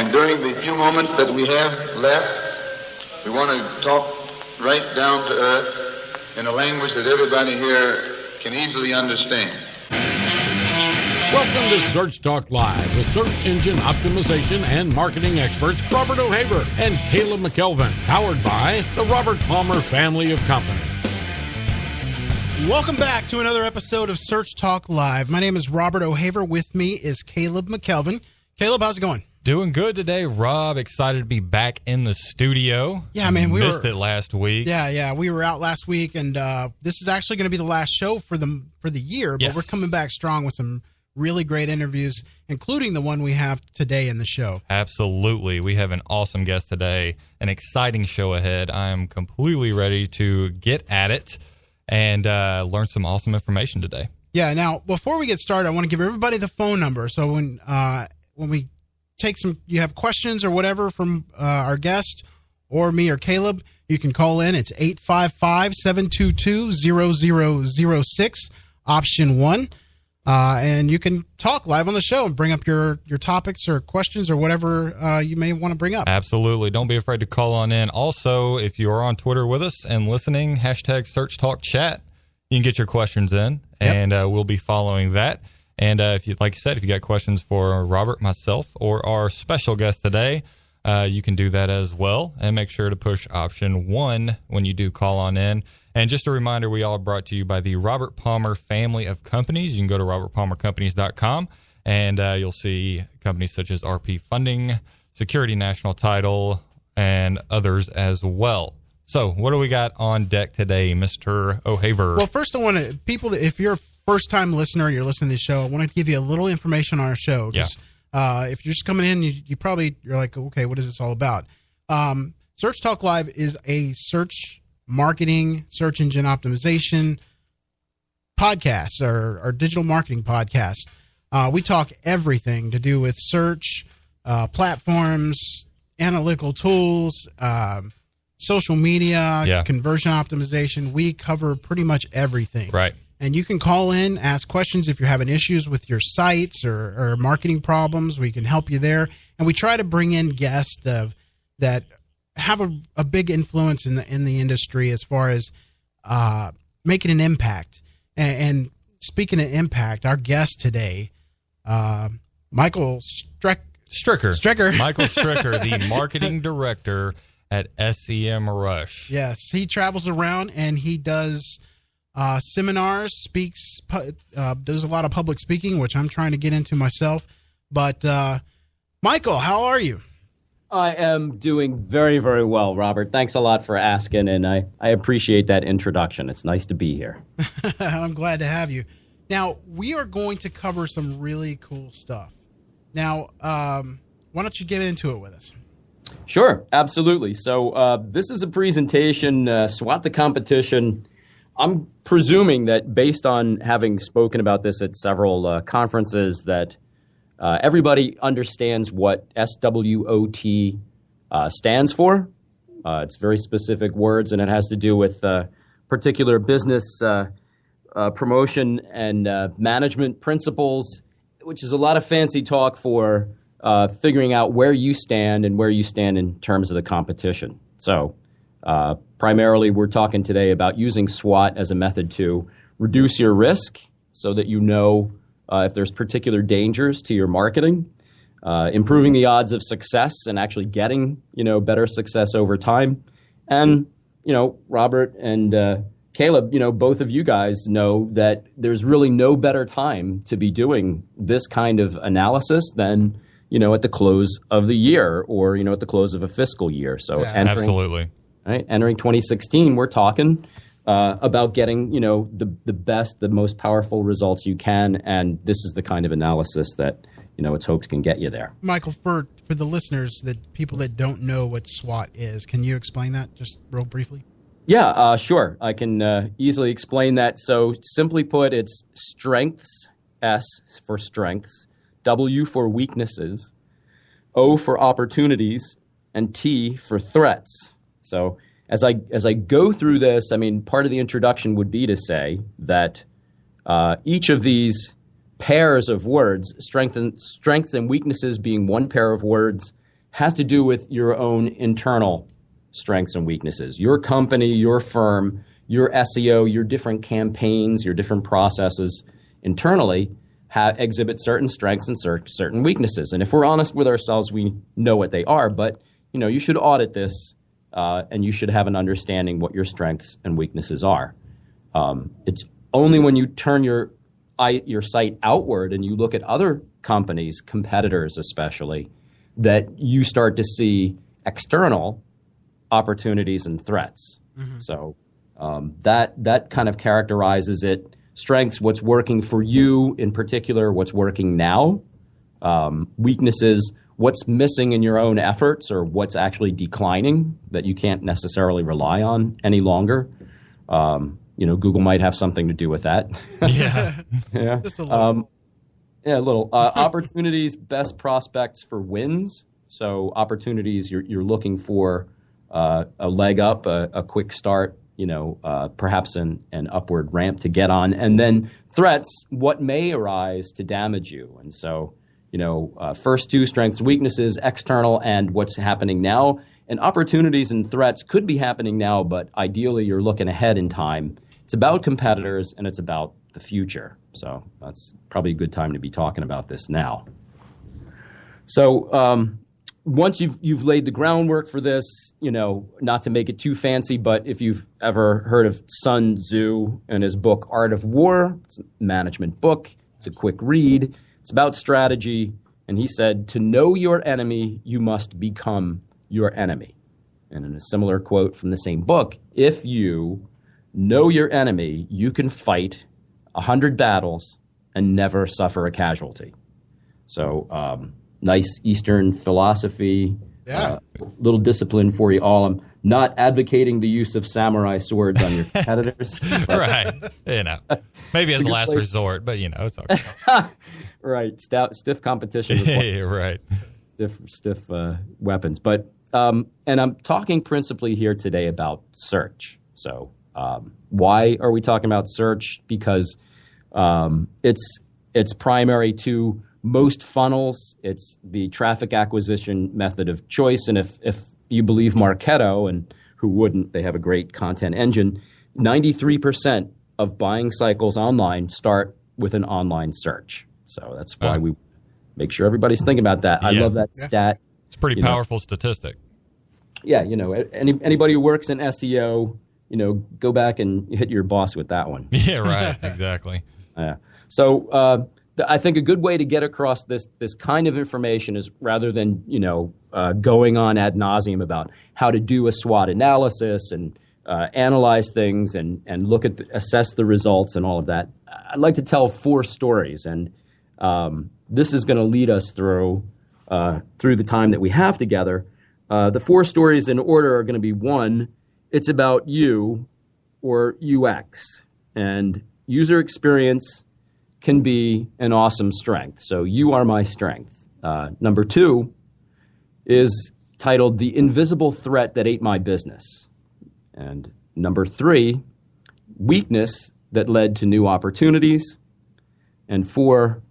And during the few moments that we have left, we want to talk right down to earth in a language that everybody here can easily understand. Welcome to Search Talk Live with search engine optimization and marketing experts Robert O'Haver and Caleb McKelvin, powered by the Robert Palmer family of companies. Welcome back to another episode of Search Talk Live. My name is Robert O'Haver. With me is Caleb McKelvin. Caleb, how's it going? Doing good today, Rob. Excited to be back in the studio. Yeah, man, we missed it last week. Yeah, we were out last week, and this is actually going to be the last show for the year. But we're coming back strong with some really great interviews, including the one we have today in the show. Absolutely. We have an awesome guest today, an exciting show ahead. I am completely ready to get at it and learn some awesome information today. Yeah, now, before we get started, I want to give everybody the phone number. So when we take you have questions or whatever from our guest or me or Caleb, you can call in. It's 855-722-0006, option 1. And you can talk live on the show and bring up your topics or questions or whatever you may want to bring up. Absolutely. Don't be afraid to call on in. Also, if you are on Twitter with us and listening, hashtag Search Talk Chat, you can get your questions in, and we'll be following that. And if you, like you said, if you got questions for Robert, myself, or our special guest today, you can do that as well. And make sure to push option 1 when you do call on in. And just a reminder, we all brought to you by the Robert Palmer family of companies. You can go to robertpalmercompanies.com, and you'll see companies such as RP Funding, Security National Title, and others as well. So what do we got on deck today, Mr. O'Haver? Well, first I want to, if you're a first-time listener and you're listening to the show, I want to give you a little information on our show. Yeah. If you're just coming in, you're like, okay, what is this all about? Search Talk Live is a search marketing, search engine optimization podcast, or digital marketing podcast. We talk everything to do with search, platforms, analytical tools, social media, conversion optimization. We cover pretty much everything. Right. And you can call in, ask questions if you're having issues with your sites or marketing problems. We can help you there. And we try to bring in guests that have a big influence in the industry as far as making an impact. And speaking of impact, our guest today, Michael Stricker. Michael Stricker, the marketing director at SEMrush. Yes, he travels around and he does seminars, speaks, does a lot of public speaking, which I'm trying to get into myself. But Michael, how are you? I am doing very, very well, Robert. Thanks a lot for asking, and I appreciate that introduction. It's nice to be here. I'm glad to have you. Now, we are going to cover some really cool stuff. Now, why don't you get into it with us? Sure, absolutely. So this is a presentation, SWOT the Competition. I'm presuming that based on having spoken about this at several conferences that everybody understands what SWOT stands for. It's very specific words, and it has to do with particular business promotion and management principles, which is a lot of fancy talk for figuring out where you stand and where you stand in terms of the competition. So primarily, we're talking today about using SWOT as a method to reduce your risk so that you know if there's particular dangers to your marketing, improving the odds of success and actually getting, better success over time. And, Robert and Caleb, both of you guys know that there's really no better time to be doing this kind of analysis than, at the close of the year or, at the close of a fiscal year. So absolutely. Right, entering 2016, we're talking about getting, the best, the most powerful results you can, and this is the kind of analysis that, it's hoped can get you there. Michael, for the listeners, people that don't know what SWOT is, can you explain that just real briefly? Yeah, sure. I can easily explain that. So simply put, it's strengths, S for strengths, W for weaknesses, O for opportunities, and T for threats. So as I go through this, part of the introduction would be to say that each of these pairs of words, strengths and weaknesses being one pair of words, has to do with your own internal strengths and weaknesses. Your company, your firm, your SEO, your different campaigns, your different processes internally exhibit certain strengths and certain weaknesses. And if we're honest with ourselves, we know what they are. But you should audit this, and you should have an understanding what your strengths and weaknesses are. It's only when you turn your site outward and you look at other companies, competitors especially, that you start to see external opportunities and threats. Mm-hmm. So that kind of characterizes it. Strengths, what's working for you in particular, what's working now. Weaknesses, what's missing in your own efforts or what's actually declining that you can't necessarily rely on any longer. Google might have something to do with that. Yeah. Yeah. Just a little. Yeah, a little. Opportunities, best prospects for wins. So opportunities, you're looking for a leg up, a quick start, perhaps an upward ramp to get on. And then threats, what may arise to damage you. And so, first two, strengths, weaknesses, external, and what's happening now. And opportunities and threats could be happening now, but ideally you're looking ahead in time. It's about competitors and it's about the future. So that's probably a good time to be talking about this now. So once you've laid the groundwork for this, not to make it too fancy, but if you've ever heard of Sun Tzu and his book Art of War, it's a management book. It's a quick read. It's about strategy. And he said, to know your enemy, you must become your enemy. And in a similar quote from the same book, if you know your enemy, you can fight 100 battles and never suffer a casualty. So nice Eastern philosophy, little discipline for you all. I'm not advocating the use of samurai swords on your competitors. Right. Maybe as a last resort, but it's okay. Right. Stiff competition. Yeah, right. Stiff weapons. But and I'm talking principally here today about search. So why are we talking about search? Because it's primary to most funnels. It's the traffic acquisition method of choice. And if you believe Marketo, and who wouldn't, they have a great content engine, 93% of buying cycles online start with an online search. So that's why we make sure everybody's thinking about that. I love that stat. It's a pretty powerful statistic. Yeah, anybody who works in SEO, go back and hit your boss with that one. Yeah, right. Exactly. So I think a good way to get across this kind of information is rather than going on ad nauseum about how to do a SWOT analysis and analyze things and look at assess the results and all of that. I'd like to tell 4 stories, and this is going to lead us through the time that we have together. The 4 stories in order are going to be: 1, it's about you or UX, and user experience can be an awesome strength. So you are my strength. Number 2 is titled The Invisible Threat That Ate My Business. And number 3, weakness that led to new opportunities. And 4,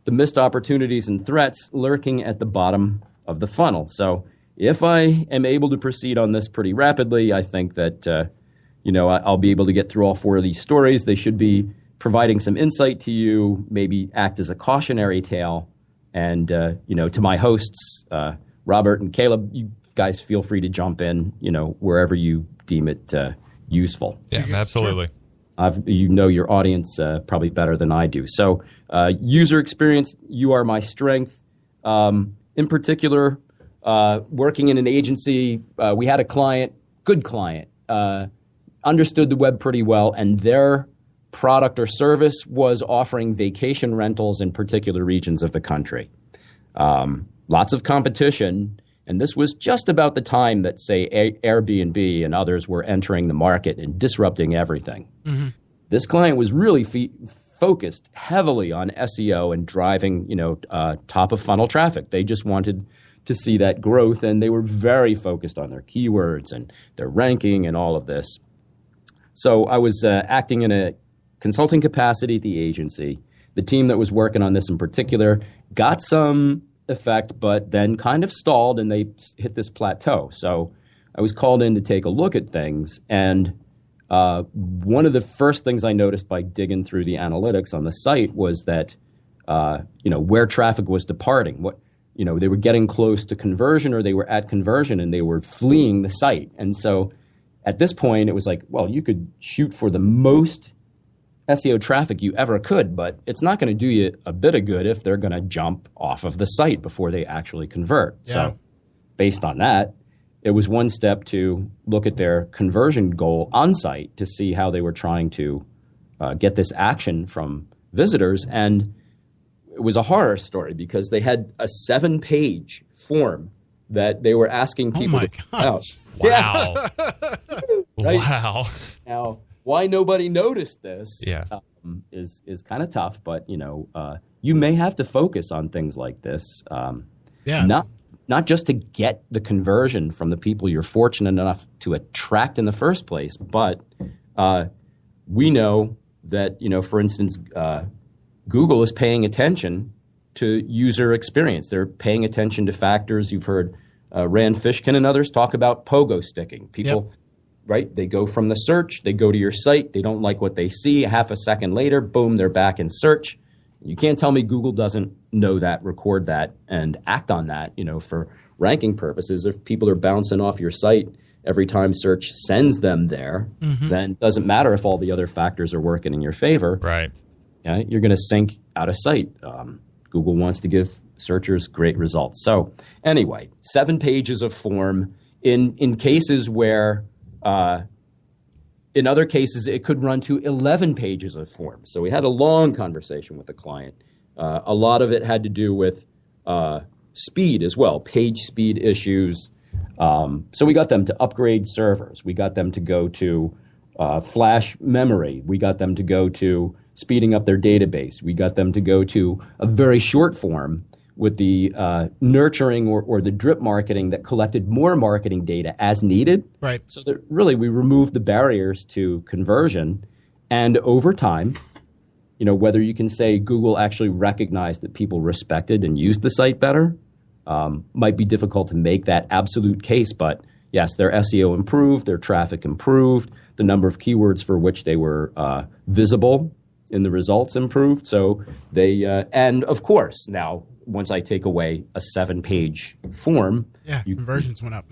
the missed opportunities and threats lurking at the bottom of the funnel. So if I am able to proceed on this pretty rapidly, I think that I'll be able to get through all 4 of these stories. They should be providing some insight to you, maybe act as a cautionary tale. And, to my hosts, Robert and Caleb, you guys feel free to jump in, wherever you deem it useful. Yeah, absolutely. Your audience probably better than I do. So user experience, you are my strength. In particular, working in an agency, we had a client, good client, understood the web pretty well, and their product or service was offering vacation rentals in particular regions of the country. Lots of competition, and this was just about the time that, say, Airbnb and others were entering the market and disrupting everything. Mm-hmm. This client was really focused heavily on SEO and driving, top of funnel traffic. They just wanted to see that growth, and they were very focused on their keywords and their ranking and all of this. So I was acting in a consulting capacity at the agency. The team that was working on this in particular got some effect, but then kind of stalled and they hit this plateau. So I was called in to take a look at things, and one of the first things I noticed by digging through the analytics on the site was that where traffic was departing, they were getting close to conversion or they were at conversion and they were fleeing the site. And so at this point, it was like, well, you could shoot for the most SEO traffic you ever could, but it's not going to do you a bit of good if they're going to jump off of the site before they actually convert. Yeah. So based on that, it was one step to look at their conversion goal on site to see how they were trying to get this action from visitors. And it was a horror story because they had a 7-page form that they were asking people to fill out. Wow. Right? Wow. Now, why nobody noticed this is kind of tough, but you may have to focus on things like this. Not just to get the conversion from the people you're fortunate enough to attract in the first place, but we know that, for instance, Google is paying attention to user experience. They're paying attention to factors. You've heard Rand Fishkin and others talk about pogo sticking. People, right? They go from the search, they go to your site, they don't like what they see. Half a second later, boom, they're back in search. You can't tell me Google doesn't know that, record that, and act on that, for ranking purposes. If people are bouncing off your site every time search sends them there, then it doesn't matter if all the other factors are working in your favor. Right. Yeah, you're going to sink out of sight. Google wants to give searchers great results. So anyway, 7 pages of form in cases where in other cases, it could run to 11 pages of form. So we had a long conversation with the client. A lot of it had to do with speed as well, page speed issues. So we got them to upgrade servers. We got them to go to flash memory. We got them to go to speeding up their database. We got them to go to a very short form with the nurturing or the drip marketing that collected more marketing data as needed. Right. So that really we removed the barriers to conversion. And over time, whether you can say Google actually recognized that people respected and used the site better, might be difficult to make that absolute case. But yes, their SEO improved, their traffic improved, the number of keywords for which they were visible in the results improved. So they, and of course, now, once I take away a 7-page form, conversions went up.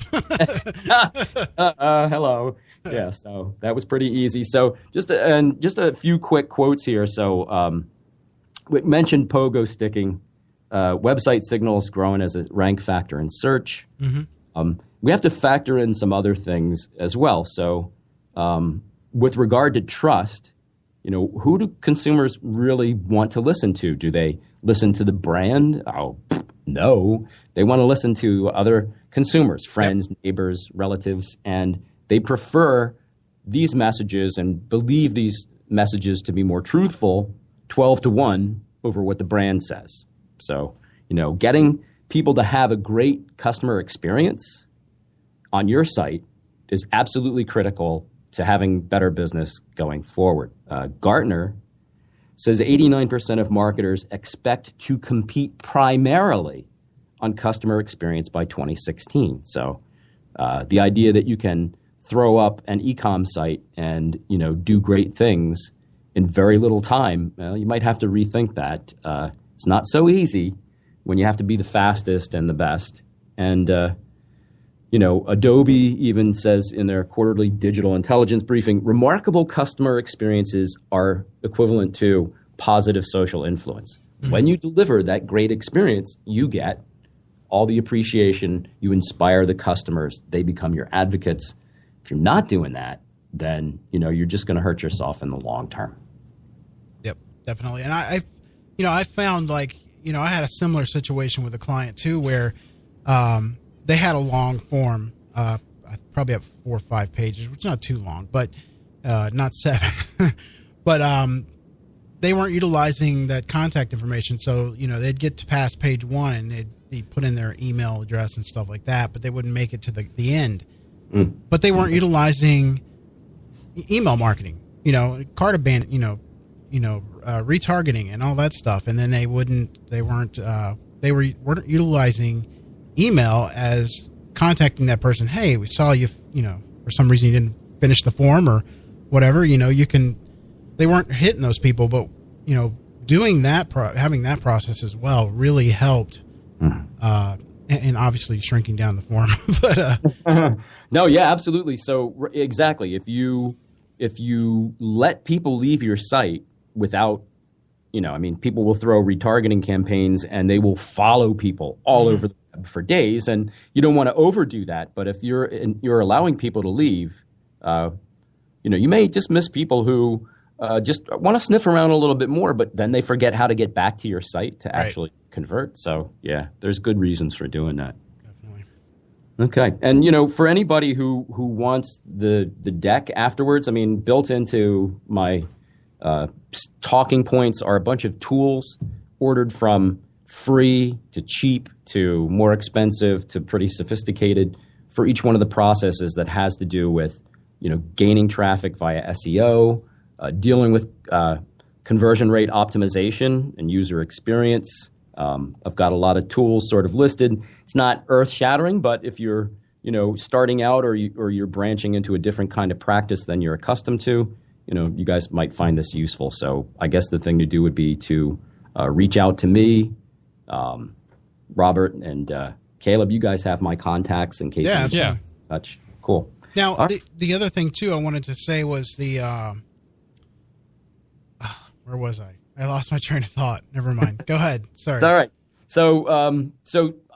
Hello. Yeah, so that was pretty easy. So just a few quick quotes here. So we mentioned pogo sticking, website signals growing as a rank factor in search. We have to factor in some other things as well. So with regard to trust, who do consumers really want to listen to? Do they listen to the brand? Oh, no. They want to listen to other consumers, friends, neighbors, relatives, and they prefer these messages and believe these messages to be more truthful 12-1 over what the brand says. So, getting people to have a great customer experience on your site is absolutely critical to having better business going forward. Gartner says 89% of marketers expect to compete primarily on customer experience by 2016. So the idea that you can throw up an e-com site and do great things in very little time, well, you might have to rethink that. It's not so easy when you have to be the fastest and the best. And Adobe even says in their quarterly digital intelligence briefing, remarkable customer experiences are equivalent to positive social influence. When you deliver that great experience, you get all the appreciation, you inspire the customers, they become your advocates. If you're not doing that, then you're just going to hurt yourself in the long term. Yep, definitely. And I found I had a similar situation with a client too, where they had a long form. I probably have 4 or 5 pages, which is not too long, but not 7. But they weren't utilizing that contact information. So, they'd get to past page 1 and they'd put in their email address and stuff like that, but they wouldn't make it to the end. But they weren't utilizing email marketing, cart abandonment, retargeting and all that stuff. And then they weren't they weren't utilizing email as contacting that person. Hey, we saw you, for some reason you didn't finish the form or whatever, they weren't hitting those people, but, doing that, having that process as well really helped, and obviously shrinking down the form, but, no, yeah, absolutely. So exactly. If you let people leave your site without, people will throw retargeting campaigns and they will follow people all over the web for days, and you don't want to overdo that. But if you're allowing people to leave, you may just miss people who just want to sniff around a little bit more, but then they forget how to get back to your site to actually convert. So yeah, there's good reasons for doing that. Definitely. Okay. And, for anybody who wants the deck afterwards, built into my talking points are a bunch of tools ordered from free to cheap to more expensive to pretty sophisticated for each one of the processes that has to do with, gaining traffic via SEO, dealing with conversion rate optimization and user experience. I've got a lot of tools sort of listed. It's not earth-shattering, but if you're, starting out or you're branching into a different kind of practice than you're accustomed to, you guys might find this useful. So I guess the thing to do would be to reach out to me, Robert, and Caleb. You guys have my contacts in case you need to touch. Cool. Now, the other thing, too, I wanted to say was where was I? I lost my train of thought. Never mind. Go ahead. Sorry. It's all right. So I'm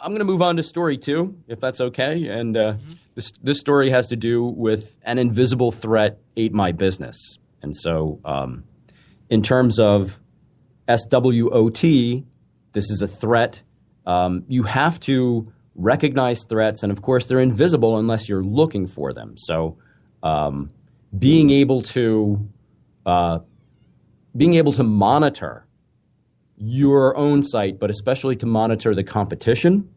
going to move on to story 2, if that's okay. And this story has to do with an invisible threat ate my business. And so in terms of SWOT, this is a threat. You have to recognize threats, and of course they're invisible unless you're looking for them. So being able to monitor your own site, but especially to monitor the competition,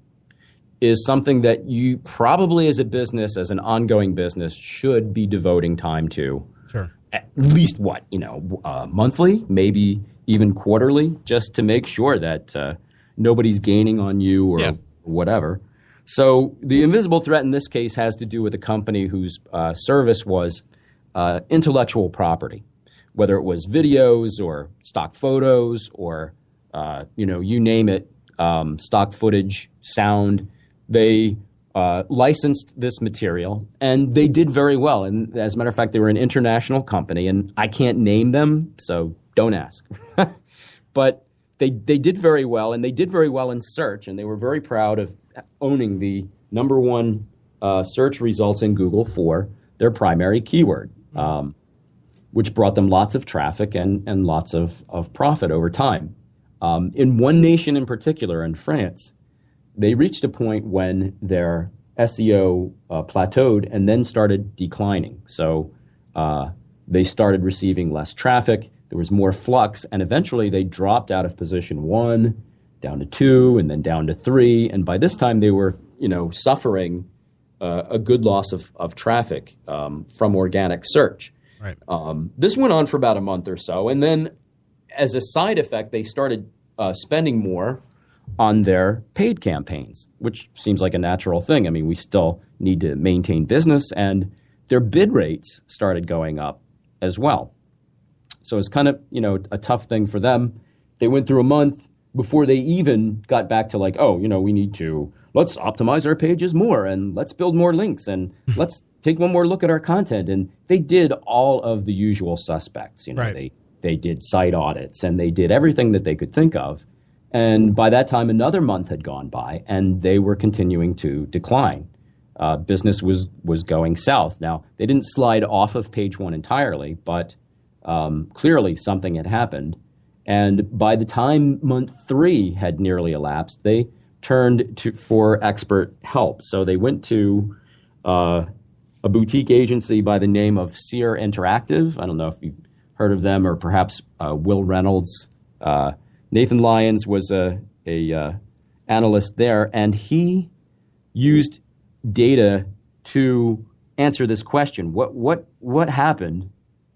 is something that you probably as a business, as an ongoing business, should be devoting time to. Sure. At least monthly, maybe even quarterly, just to make sure that nobody's gaining on you or whatever. So the invisible threat in this case has to do with a company whose service was intellectual property, whether it was videos or stock photos or, you name it, stock footage, sound. They licensed this material, and they did very well. And as a matter of fact, they were an international company, and I can't name them, so don't ask. But they did very well, and they did very well in search, and they were very proud of owning the number one search results in Google for their primary keyword, which brought them lots of traffic and lots of profit over time. In one nation in particular, in France, they reached a point when their SEO plateaued and then started declining. So they started receiving less traffic. There was more flux, and eventually they dropped out of position 1 down to 2 and then down to 3. And by this time they were, suffering a good loss of traffic from organic search. Right. This went on for about a month or so. And then as a side effect, they started spending more on their paid campaigns, which seems like a natural thing. We still need to maintain business, and their bid rates started going up as well. So it's kind of, a tough thing for them. They went through a month before they even got back to let's optimize our pages more, and let's build more links, and let's take one more look at our content. And they did all of the usual suspects. Right. They did site audits, and they did everything that they could think of. And by that time, another month had gone by, and they were continuing to decline. Business was going south. Now, they didn't slide off of page 1 entirely, but clearly something had happened. And by the time month 3 had nearly elapsed, they turned for expert help. So they went to a boutique agency by the name of Sear Interactive. I don't know if you've heard of them, or perhaps Will Reynolds. Nathan Lyons was a analyst there, and he used data to answer this question. What happened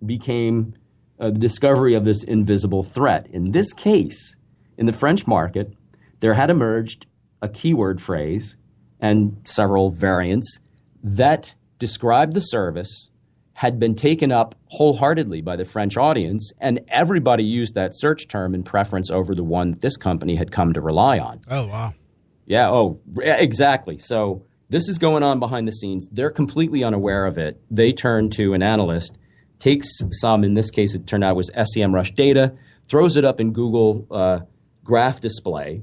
became the discovery of this invisible threat. In this case, in the French market, there had emerged a keyword phrase and several variants that described the service, had been taken up wholeheartedly by the French audience, and everybody used that search term in preference over the one that this company had come to rely on. Oh, wow. Yeah, exactly. So this is going on behind the scenes. They're completely unaware of it. They turn to an analyst, takes some, in this case it turned out it was SEMrush data, throws it up in Google graph display,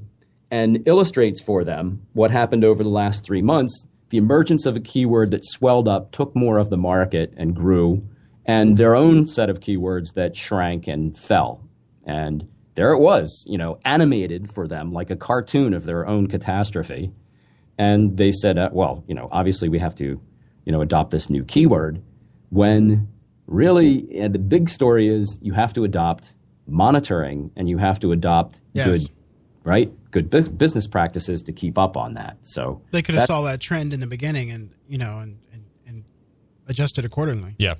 and illustrates for them what happened over the last 3 months, the emergence of a keyword that swelled up, took more of the market and grew, and their own set of keywords that shrank and fell. And there it was, animated for them like a cartoon of their own catastrophe. And they said, obviously we have to, adopt this new keyword, when really the big story is you have to adopt monitoring and you have to adopt good business practices to keep up on that. So they could have saw that trend in the beginning and adjusted accordingly. Yeah.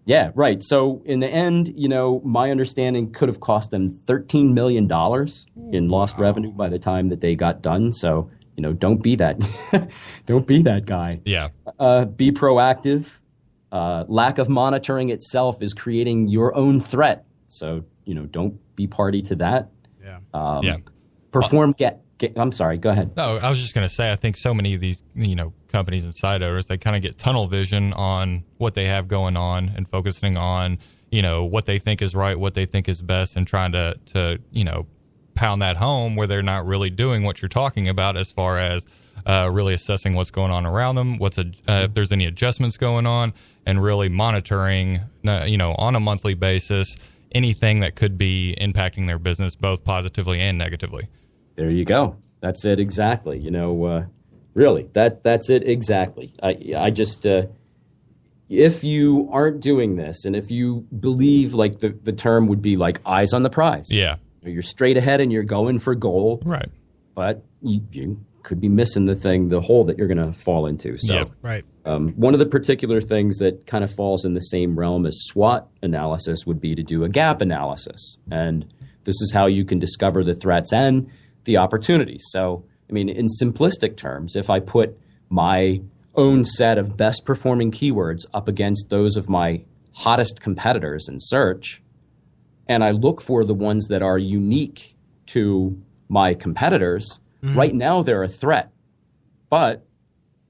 Yeah, right. So in the end, my understanding could have cost them $13 million in lost revenue by the time that they got done. So, don't be that, don't be that guy. Yeah. Be proactive. Lack of monitoring itself is creating your own threat. So, don't be party to that. Yeah. Perform. I'm sorry. Go ahead. No, I was just going to say, I think so many of these, companies and site owners, they kind of get tunnel vision on what they have going on and focusing on, what they think is right, what they think is best, and trying to pound that home where they're not really doing what you're talking about as far as really assessing what's going on around them, if there's any adjustments going on, and really monitoring, on a monthly basis, anything that could be impacting their business, both positively and negatively. There you go. That's it exactly. Really, that's it exactly. I just, if you aren't doing this, and if you believe like the term would be like eyes on the prize. Yeah. You're straight ahead and you're going for gold. Right. But you could be missing the hole that you're going to fall into. So, yep. Right. One of the particular things that kind of falls in the same realm as SWOT analysis would be to do a gap analysis. And this is how you can discover the threats and the opportunities. So, in simplistic terms, if I put my own set of best performing keywords up against those of my hottest competitors in search, and I look for the ones that are unique to my competitors, right now they're a threat. But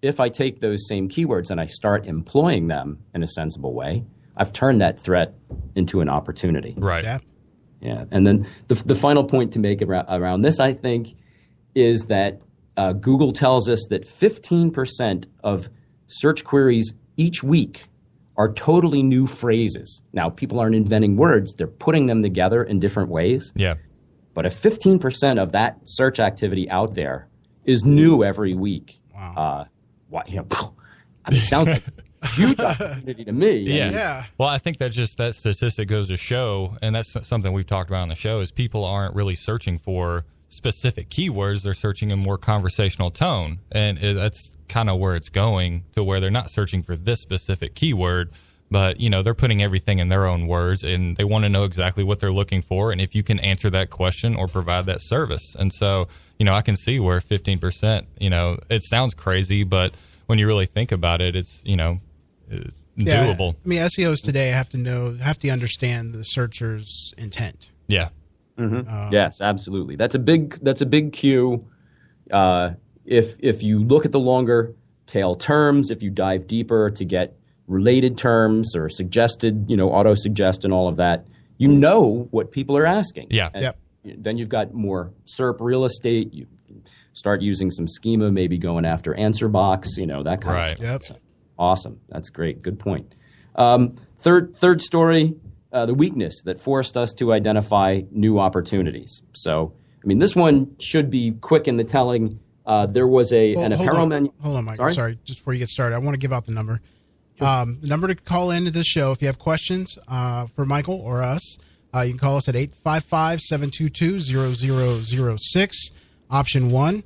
if I take those same keywords and I start employing them in a sensible way, I've turned that threat into an opportunity. Right. Yeah. And then the final point to make around this, I think, is that Google tells us that 15% of search queries each week are totally new phrases. Now, people aren't inventing words. They're putting them together in different ways. Yeah. But if 15% of that search activity out there is new every week, Wow. It sounds like a huge opportunity to me. Yeah. Yeah. Well, I think that statistic goes to show, and that's something we've talked about on the show, is people aren't really searching for specific keywords. They're searching a more conversational tone. And that's kind of where it's going, to where they're not searching for this specific keyword, but, they're putting everything in their own words, and they want to know exactly what they're looking for, and if you can answer that question or provide that service. And so, I can see where 15%, it sounds crazy, but when you really think about it, it's, doable. SEOs today have to understand the searcher's intent. Yeah. Mm-hmm. Yes, absolutely. That's a big cue. If you look at the longer tail terms, if you dive deeper to get related terms or suggested, auto suggest and all of that, what people are asking. Yeah. And then you've got more SERP real estate. You start using some schema, maybe going after answer box, that kind of stuff. Yep. So, awesome. That's great. Good point. Third story, the weakness that forced us to identify new opportunities. So, this one should be quick in the telling. There was an apparel menu. Hold on, Mike. Sorry, just before you get started, I want to give out the number. The number to call into this show if you have questions for Michael or us. You can call us at 855-722-0006, option 1.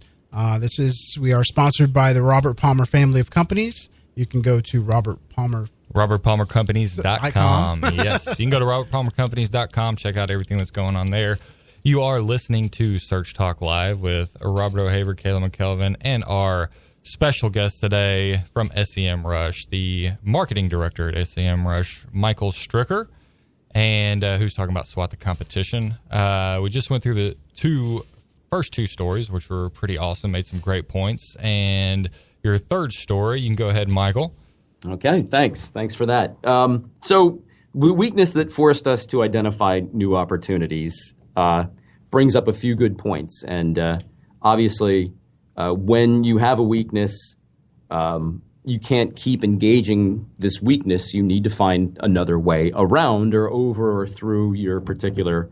We are sponsored by the Robert Palmer family of companies. You can go to RobertPalmerCompanies.com. Yes, you can go to RobertPalmerCompanies.com, check out everything that's going on there. You are listening to Search Talk Live with Robert O'Haver, Caleb McKelvin, and our special guest today from SEMrush, the marketing director at SEMrush, Michael Stricker, and who's talking about SWOT the Competition. We just went through the first two stories, which were pretty awesome, made some great points. And your third story, you can go ahead, Michael. Okay, thanks. Thanks for that. So the weakness that forced us to identify new opportunities brings up a few good points. And obviously, when you have a weakness, you can't keep engaging this weakness. You need to find another way around or over or through your particular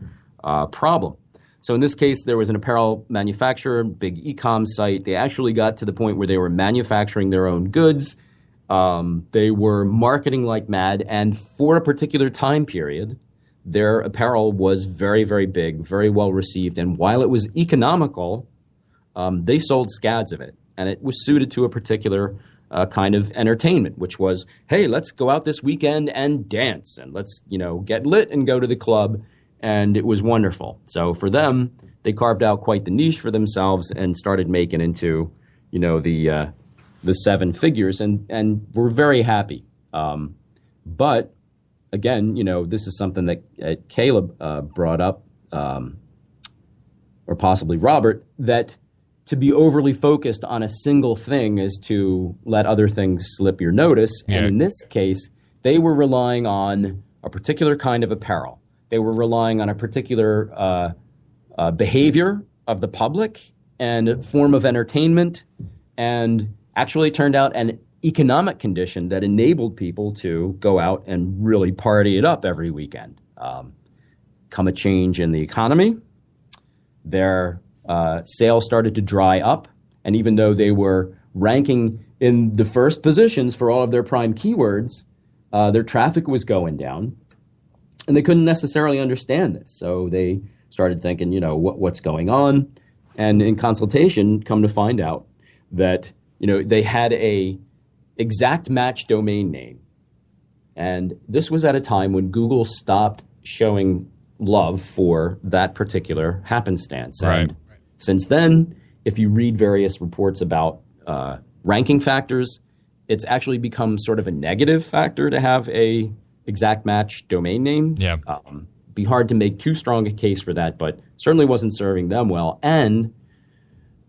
problem. So in this case, there was an apparel manufacturer, big e-com site. They actually got to the point where they were manufacturing their own goods. They were marketing like mad. And for a particular time period, their apparel was very, very big, very well received. And while it was economical, they sold scads of it. And it was suited to a particular kind of entertainment, which was, hey, let's go out this weekend and dance. And let's, get lit and go to the club. And it was wonderful. So for them, they carved out quite the niche for themselves and started making into, the seven figures, and we're very happy. But again, this is something that Caleb brought up, or possibly Robert, that to be overly focused on a single thing is to let other things slip your notice. Yeah. And in this case, they were relying on a particular kind of apparel. They were relying on a particular behavior of the public and a form of entertainment, and actually turned out an economic condition that enabled people to go out and really party it up every weekend. Come a change in the economy, their sales started to dry up, and even though they were ranking in the first positions for all of their prime keywords, their traffic was going down. And they couldn't necessarily understand this. So they started thinking, what's going on? And in consultation, come to find out that, they had a exact match domain name. And this was at a time when Google stopped showing love for that particular happenstance. Right. And since then, if you read various reports about ranking factors, it's actually become sort of a negative factor to have a exact match domain name. Yeah. Be hard to make too strong a case for that, but certainly wasn't serving them well. And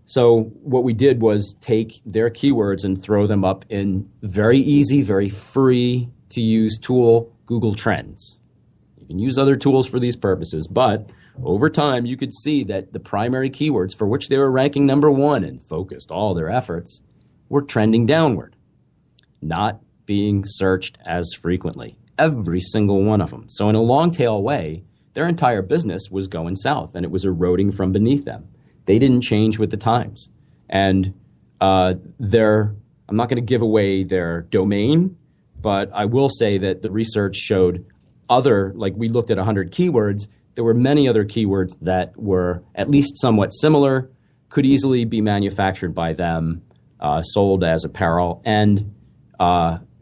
so what we did was take their keywords and throw them up in very easy, very free to use tool, Google Trends. You can use other tools for these purposes, but over time you could see that the primary keywords for which they were ranking number one and focused all their efforts were trending downward, not being searched as frequently. Every single one of them. So in a long tail way, their entire business was going south and it was eroding from beneath them. They didn't change with the times. And I'm not going to give away their domain, but I will say that the research showed we looked at 100 keywords. There were many other keywords that were at least somewhat similar, could easily be manufactured by them, sold as apparel, and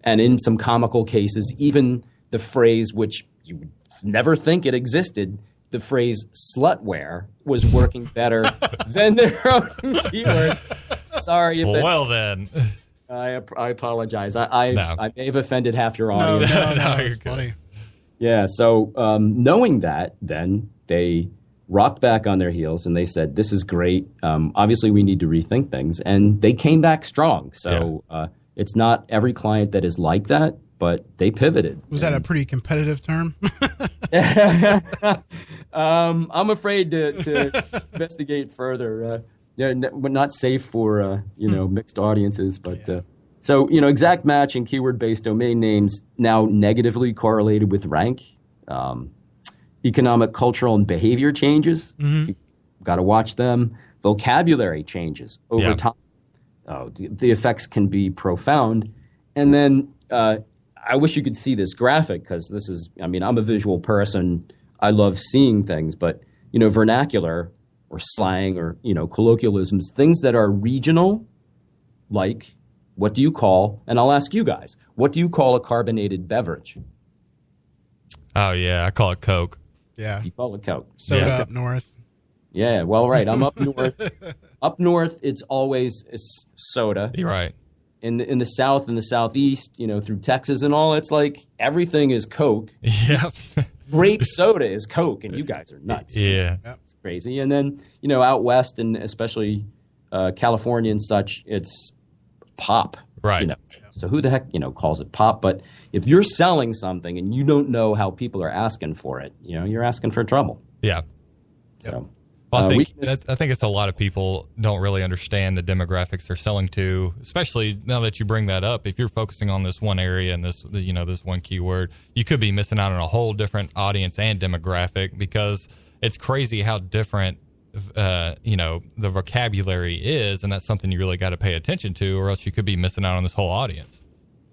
in some comical cases, even the phrase, which you would never think it existed, the phrase slutwear was working better than their own keyword. Sorry if then. I apologize. I may have offended half your audience. No, you're funny. Yeah, so knowing that, then they rocked back on their heels and they said, this is great. Obviously, we need to rethink things. And they came back strong. So it's not every client that is like that, but they pivoted. Was that a pretty competitive term? I'm afraid to investigate further. But not safe for mixed audiences. But so exact match and keyword-based domain names now negatively correlated with rank. Economic, cultural, and behavior changes. Mm-hmm. You've got to watch them. Vocabulary changes over time. The effects can be profound. And then I wish you could see this graphic because this is, I'm a visual person. I love seeing things, but, vernacular or slang or, colloquialisms, things that are regional, like what do you call, and I'll ask you guys, what do you call a carbonated beverage? Oh, yeah, I call it Coke. Yeah. You call it Coke. Soda up north. Yeah, well, right. I'm up north. Up north, it's always soda. You're right. In the south and the southeast, through Texas and all, it's like everything is Coke. Yep. Grape soda is Coke, and you guys are nuts. Yeah. It's crazy. And then, out west and especially California and such, it's pop. Right. So who the heck, calls it pop? But if you're selling something and you don't know how people are asking for it, you're asking for trouble. Yeah. So well, I think it's a lot of people don't really understand the demographics they're selling to, especially now that you bring that up. If you're focusing on this one area and this one keyword, you could be missing out on a whole different audience and demographic, because it's crazy how different the vocabulary is, and that's something you really got to pay attention to, or else you could be missing out on this whole audience.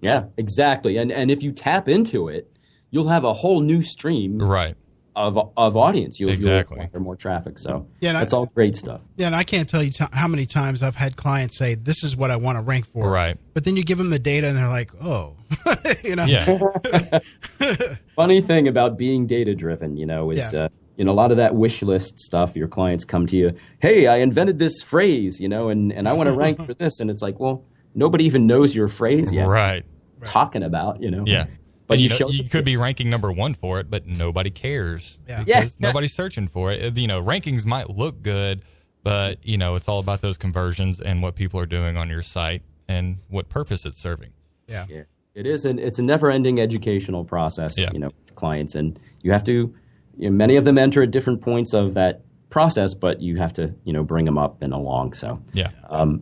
Yeah, exactly. And if you tap into it, you'll have a whole new stream of audience. You'll acquire more traffic. So that's all great stuff. Yeah, and I can't tell you how many times I've had clients say, this is what I want to rank for. Right. But then you give them the data and they're like, oh. Yeah. Funny thing about being data-driven, is a lot of that wish list stuff, your clients come to you, hey, I invented this phrase, and I want to rank for this. And it's like, well, nobody even knows your phrase yet. Right. Talking about, Yeah. But you could be ranking number one for it, but nobody cares because nobody's searching for it. Rankings might look good, but it's all about those conversions and what people are doing on your site and what purpose it's serving. Yeah. It is, and it's a never-ending educational process. For clients, and you have to. Many of them enter at different points of that process, but you have to bring them up and along. So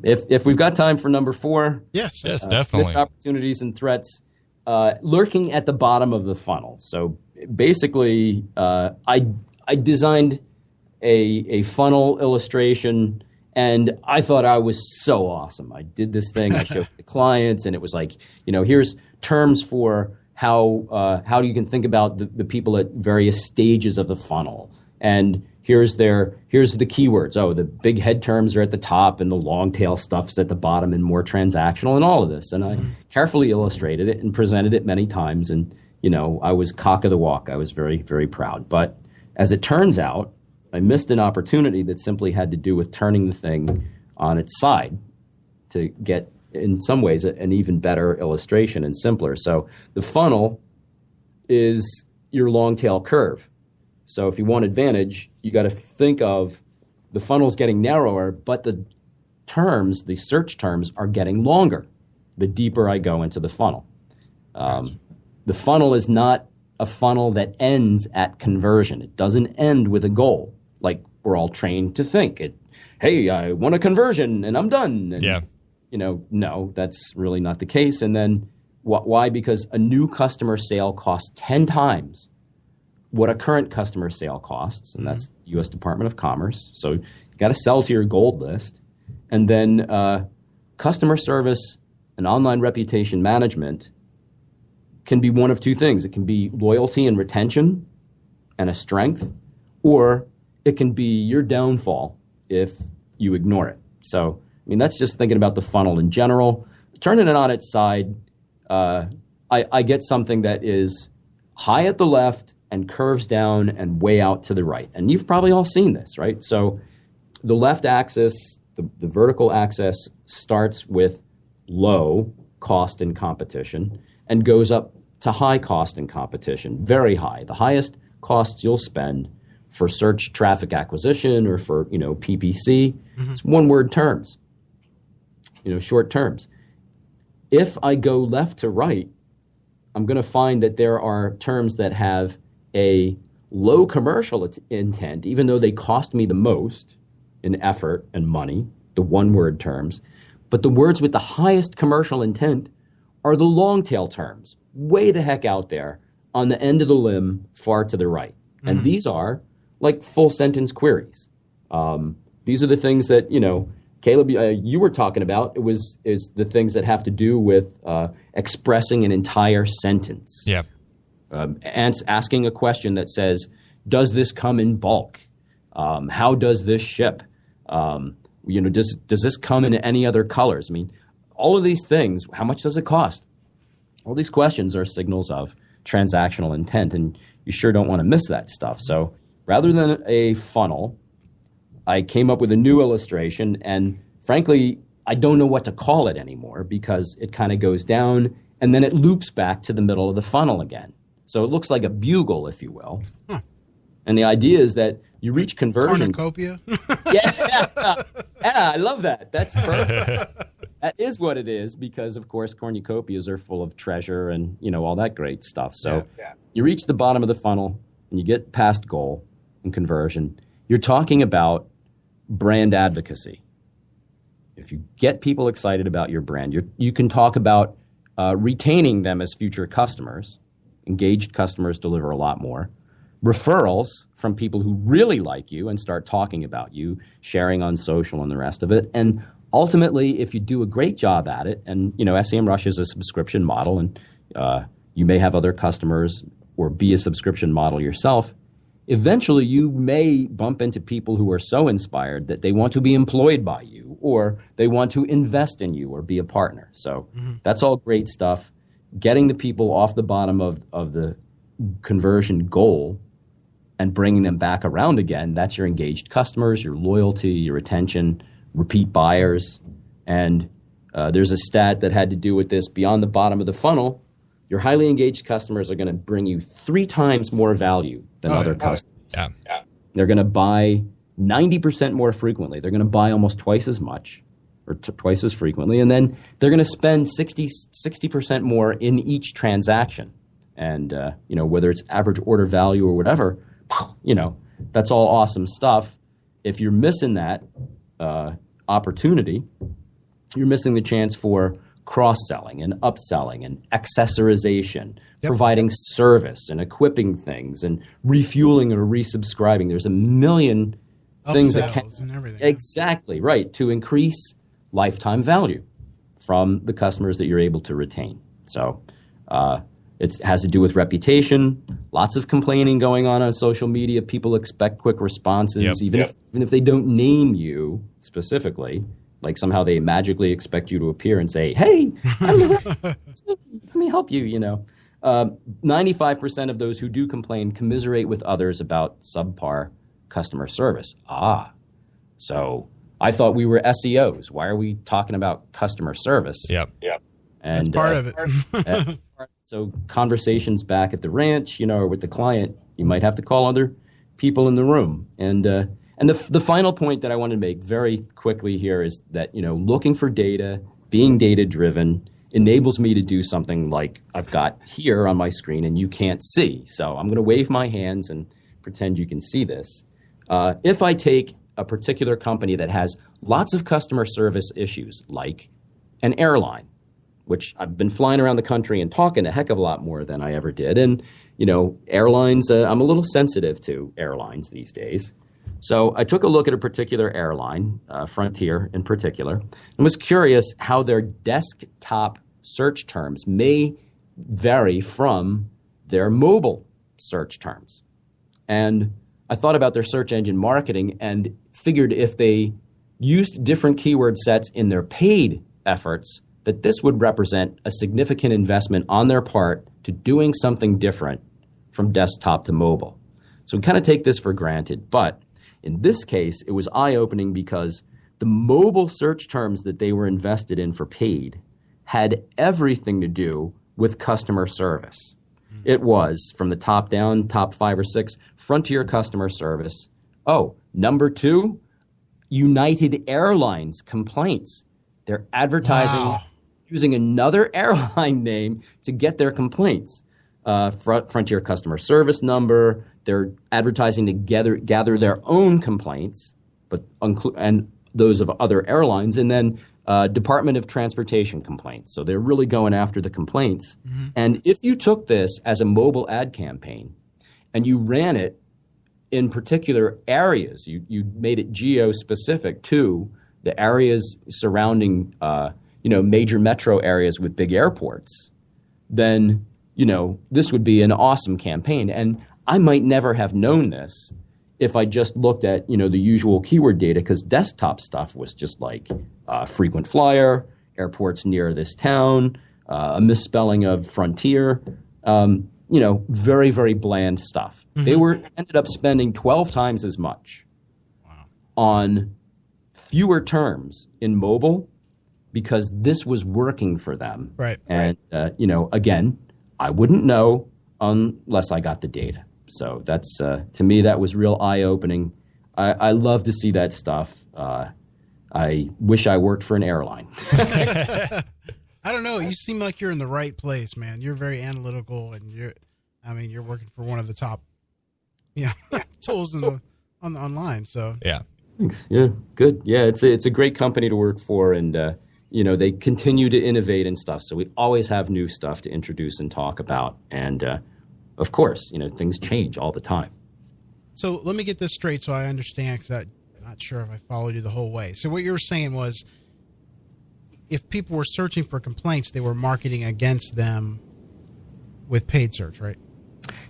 if we've got time for number 4, yes, definitely. Missed opportunities and threats. Lurking at the bottom of the funnel. So basically, I designed a funnel illustration, and I thought I was so awesome. I did this thing. I showed the clients, and it was like, here's terms for how you can think about the people at various stages of the funnel, and here's the keywords. Oh, the big head terms are at the top, and the long tail stuff's at the bottom, and more transactional, and all of this. And I carefully illustrated it and presented it many times. And I was cock of the walk. I was very, very proud. But as it turns out, I missed an opportunity that simply had to do with turning the thing on its side to get, in some ways, an even better illustration and simpler. So the funnel is your long tail curve. So if you want advantage, you got to think of the funnel's getting narrower, but the search terms are getting longer the deeper I go into the funnel. The funnel is not a funnel that ends at conversion. It doesn't end with a goal like we're all trained to think. Hey, I want a conversion and I'm done. And, no, that's really not the case. And then why? Because a new customer sale costs 10 times what a current customer sale costs, and that's the U.S. Department of Commerce. So you got to sell to your gold list. And then customer service and online reputation management can be one of two things. It can be loyalty and retention and a strength, or it can be your downfall if you ignore it. So, that's just thinking about the funnel in general. Turning it on its side, I get something that is high at the left and curves down and way out to the right. And you've probably all seen this, right? So the left axis, the vertical axis, starts with low cost and competition and goes up to high cost and competition, very high. The highest costs you'll spend for search traffic acquisition or for, PPC, it's one-word terms, short terms. If I go left to right, I'm going to find that there are terms that have a low commercial intent, even though they cost me the most in effort and money, the one-word terms. But the words with the highest commercial intent are the long-tail terms, way the heck out there on the end of the limb, far to the right. And these are like full-sentence queries. These are the things that, Caleb, you were talking about. Is the things that have to do with expressing an entire sentence. Yeah. And asking a question that says, does this come in bulk? How does this ship? Does this come in any other colors? All of these things, how much does it cost? All these questions are signals of transactional intent, and you sure don't want to miss that stuff. So rather than a funnel, I came up with a new illustration, and frankly, I don't know what to call it anymore because it kind of goes down and then it loops back to the middle of the funnel again. So it looks like a bugle, if you will. Huh. And the idea is that you reach conversion. Cornucopia? Yeah, I love that. That's perfect. That is what it is because, of course, cornucopias are full of treasure and, all that great stuff. So you reach the bottom of the funnel and you get past goal and conversion. You're talking about brand advocacy. If you get people excited about your brand, you can talk about retaining them as future customers. Engaged customers deliver a lot more. Referrals from people who really like you and start talking about you, sharing on social and the rest of it. And ultimately, if you do a great job at it, and SEMrush is a subscription model, and you may have other customers or be a subscription model yourself, eventually you may bump into people who are so inspired that they want to be employed by you or they want to invest in you or be a partner. So that's all great stuff. Getting the people off the bottom of the conversion goal and bringing them back around again, that's your engaged customers, your loyalty, your retention, repeat buyers. And there's a stat that had to do with this. Beyond the bottom of the funnel, your highly engaged customers are going to bring you 3 times more value than other customers. Yeah. They're going to buy 90% more frequently. They're going to buy almost twice as much or twice as frequently. And then they're going to spend 60% more in each transaction. And, whether it's average order value or whatever, that's all awesome stuff. If you're missing that opportunity, you're missing the chance for cross-selling and upselling and accessorization, providing service and equipping things and refueling or resubscribing. There's a million things that can and everything. Exactly right to increase lifetime value from the customers that you're able to retain. So it has to do with reputation. Lots of complaining going on social media. People expect quick responses, even if they don't name you specifically. Like somehow they magically expect you to appear and say, "Hey, let me help you." 95% of those who do complain commiserate with others about subpar customer service. So I thought we were SEOs. Why are we talking about customer service? Yep. And that's part of it. So conversations back at the ranch, or with the client, you might have to call other people in the room. And the final point that I want to make very quickly here is that, looking for data, being data-driven enables me to do something like I've got here on my screen and you can't see. So I'm going to wave my hands and pretend you can see this. If I take a particular company that has lots of customer service issues, like an airline, which I've been flying around the country and talking a heck of a lot more than I ever did. And, airlines, I'm a little sensitive to airlines these days. So I took a look at a particular airline, Frontier in particular, and was curious how their desktop search terms may vary from their mobile search terms. And I thought about their search engine marketing and figured if they used different keyword sets in their paid efforts, that this would represent a significant investment on their part to doing something different from desktop to mobile. So we kind of take this for granted, but in this case, it was eye-opening because the mobile search terms that they were invested in for paid had everything to do with customer service. It was, from the top down, top 5 or 6, Frontier customer service. Number 2, United Airlines complaints. They're advertising using another airline name to get their complaints. Frontier customer service number. They're advertising to gather their own complaints, and those of other airlines, and then Department of Transportation complaints. So they're really going after the complaints. Mm-hmm. And if you took this as a mobile ad campaign and you ran it in particular areas, you made it geo-specific to the areas surrounding major metro areas with big airports, then this would be an awesome campaign. And I might never have known this if I just looked at, the usual keyword data, because desktop stuff was just like frequent flyer, airports near this town, a misspelling of Frontier, very, very bland stuff. Mm-hmm. They ended up spending 12 times as much on fewer terms in mobile because this was working for them. Right. And, again, I wouldn't know unless I got the data. So that's, to me, that was real eye-opening. I love to see that stuff. I wish I worked for an airline. I don't know. You seem like you're in the right place, man. You're very analytical, and you're working for one of the top, tools online. So Yeah. Thanks. Yeah, good. Yeah, it's a great company to work for, and they continue to innovate and stuff. So we always have new stuff to introduce and talk about, and of course, things change all the time. So let me get this straight so I understand, because I'm not sure if I followed you the whole way. So what you were saying was, if people were searching for complaints, they were marketing against them with paid search, right?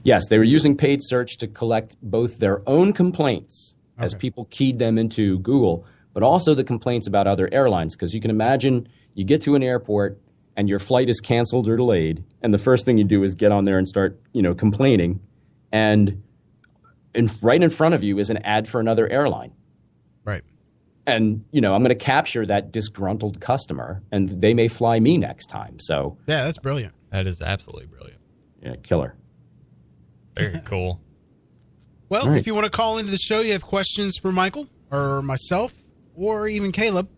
Yes, they were using paid search to collect both their own complaints as people keyed them into Google, but also the complaints about other airlines. Because you can imagine you get to an airport and your flight is canceled or delayed, and the first thing you do is get on there and start, complaining. And right in front of you is an ad for another airline. Right. And, I'm going to capture that disgruntled customer, and they may fly me next time. So yeah, that's brilliant. That is absolutely brilliant. Yeah, killer. Very cool. Well, Right. if you want to call into the show, you have questions for Michael or myself or even Caleb,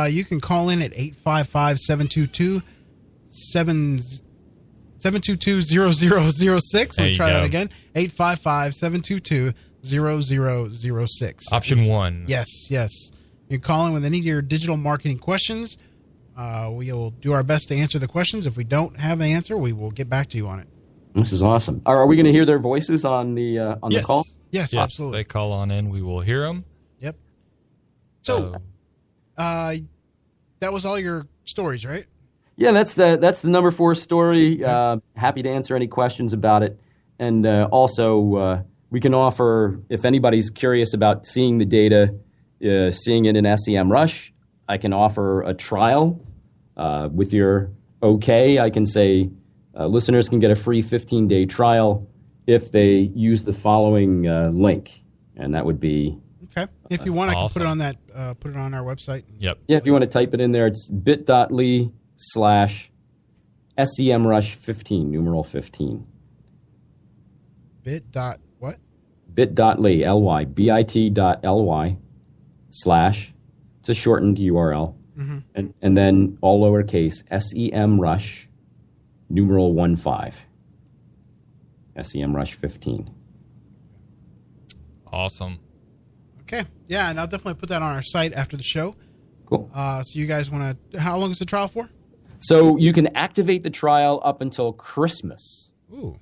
you can call in at 855-722-0006. Let me try that again. 855-722-0006. Option 1. Yes. You can call in with any of your digital marketing questions. We will do our best to answer the questions. If we don't have an answer, we will get back to you on it. This is awesome. Are we going to hear their voices on the the call? Yes, absolutely. They call on in. We will hear them. Yep. So, that was all your stories, right? Yeah, that's the number 4 story. Happy to answer any questions about it. And also, we can offer, if anybody's curious about seeing the data, seeing it in SEMrush, I can offer a trial. With your okay, I can say listeners can get a free 15-day trial if they use the following link. And that would be... Okay. If you want, I can awesome. put it on our website. Yep. Yeah, if you want to type it in there, it's bit.ly/SEMrush15, numeral 15. What? Bit.ly, L-Y, bit.ly / it's a shortened URL, and then all lowercase, SEMrush, numeral 15, SEMrush 15. Awesome. Okay. Yeah, and I'll definitely put that on our site after the show. Cool. So you guys want to... How long is the trial for? So you can activate the trial up until Christmas. Ooh.